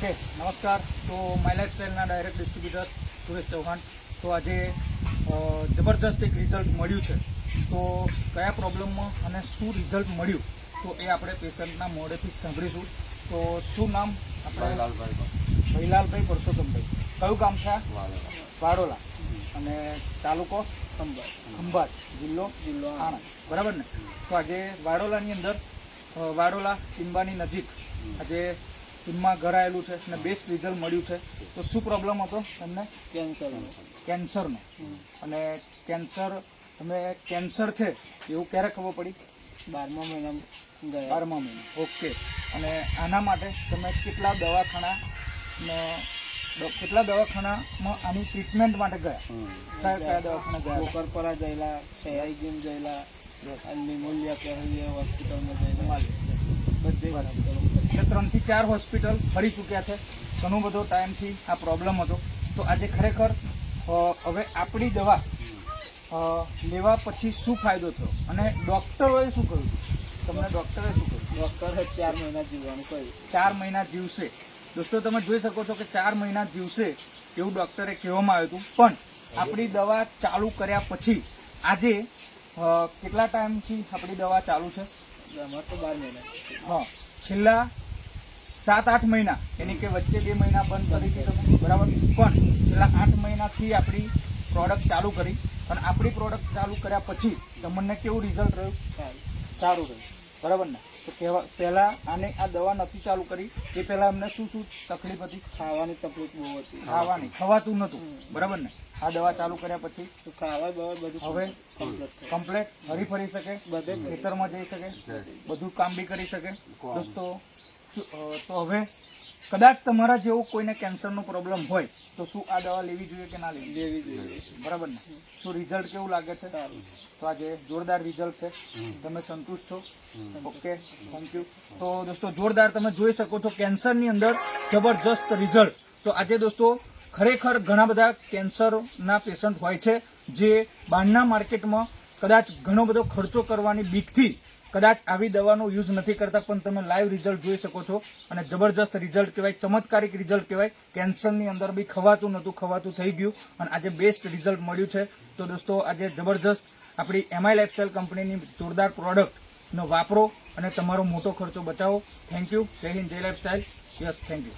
Okay नमस्कार। तो my लाइफस्टाइलના ડાયરેક્ટ ડિસ્ટ્રીબ્યુટર સુરેશ ચૌહાણ। તો આજે જબરજસ્ત એક રિઝલ્ટ મળ્યું છે। તો કયા પ્રોબ્લેમમાં અને શું રિઝલ્ટ મળ્યું તો એ આપણે પેશન્ટના મોઢેથી જ સાંભળીશું। તો શું નામ આપણે? ભૈલાલભાઈ પરસોત્તમભાઈ। કયું ગામ છે? વાડોલા અને તાલુકો ખંભાત, જિલ્લો આણંદ, બરાબર ને? તો આજે વાડોલાની અંદર વાડોલા ટીંબાની નજીક આજે સિમમાં ઘર આવેલું છે અને બેસ્ટ રિઝલ્ટ મળ્યું છે। તો શું પ્રોબ્લેમ હતો તમને? કેન્સરનો। અને કેન્સર છે એવું ક્યારે ખબર પડી? 12મા મહિનામાં 12મા મહિના। ઓકે। અને આના માટે તમે કેટલા દવાખાનામાં આની ટ્રીટમેન્ટ માટે ગયા? કયા દવાખાના ગયા? કોકરપરા જયેલા, સયાજીમ જયેલા, નિમોલિયા કહેલીએ હોસ્પિટલમાં જયેલા, બધે 3 થી 4 હોસ્પિટલ ફરી ચૂક્યા છે। ઘણો બધો ટાઈમથી આ પ્રોબ્લેમ હતો। તો આજે ખરેખર હવે આપણી દવા લેવા પછી શું ફાયદો થયો અને ડૉક્ટરોએ શું કહ્યું? તમને ડૉક્ટરે શું કહ્યું? ડૉક્ટરે 4 મહિના જીવવાનું કહ્યું। 4 મહિના જીવશે। દોસ્તો તમે જોઈ શકો છો કે 4 મહિના જીવશે એવું ડૉક્ટરે કહેવામાં આવ્યું હતું। પણ આપણી દવા ચાલુ કર્યા પછી આજે કેટલા ટાઈમથી આપણી દવા ચાલુ છે? અમારે તો 12 મહિના। હા, છેલ્લા 7-8 મહિના, એની કે વચ્ચે 2 મહિના બંધ કરી હતી તમે, બરાબર? પણ છેલ્લા 8 મહિનાથી આપણી પ્રોડક્ટ ચાલુ કરી અને આપણી પ્રોડક્ટ ચાલુ કર્યા પછી તમને કેવું રિઝલ્ટ રહ્યું? સારું રહ્યું, બરાબર ને? તો પહેલાં આ દવા નથી ચાલુ કરી એ પહેલાં અમને શું તકલીફ હતી? ખાવાની તકલીફ બહુ હતી। ખવાતું નહોતું, બરાબર ને? આ દવા ચાલુ કર્યા પછી ખાવા બવા બધું હવે કમ્પ્લેટ હરી ફરી શકે, બધે ખેતરમાં જઈ શકે, બધું કામ બી કરી શકે। દોસ્તો તો હવે કદાચ તમારા જેવું કોઈને કેન્સરનો પ્રોબ્લેમ હોય તો શું આ દવા લેવી જોઈએ કે ના લેવી જોઈએ? બરાબર ને? શું રિઝલ્ટ કેવું લાગે છે? તો આજે જોરદાર રિઝલ્ટ છે। તમે સંતુષ્ટ છો? Okay, thank you. તો દોસ્તો જોરદાર તમે જોઈ શકો છો કેન્સરની અંદર જબરજસ્ત રિઝલ્ટ। તો આજે દોસ્તો ખરેખર ઘણા બધા કેન્સરના પેશન્ટ હોય છે જે બહારના માર્કેટમાં કદાચ ઘણો બધો ખર્ચો કરવાની બીકથી કદાચ આવી દવાનો યુઝ નથી કરતા, પણ તમે લાઈવ રિઝલ્ટ જોઈ શકો છો અને જબરજસ્ત રિઝલ્ટ કહેવાય, ચમત્કારિક રિઝલ્ટ કહેવાય। કેન્સરની અંદર બી ખવાતું નહોતું, ખવાતું થઈ ગયું અને આજે બેસ્ટ રિઝલ્ટ મળ્યું છે। તો દોસ્તો આજે જબરજસ્ત આપણી MI લાઇફસ્ટાઇલ કંપનીની જોરદાર પ્રોડક્ટનો વાપરો અને તમારો મોટો ખર્ચો બચાવો। Thank you. જય હિન્દ, જય લાઇફસ્ટાઇલ। Yes, thank you.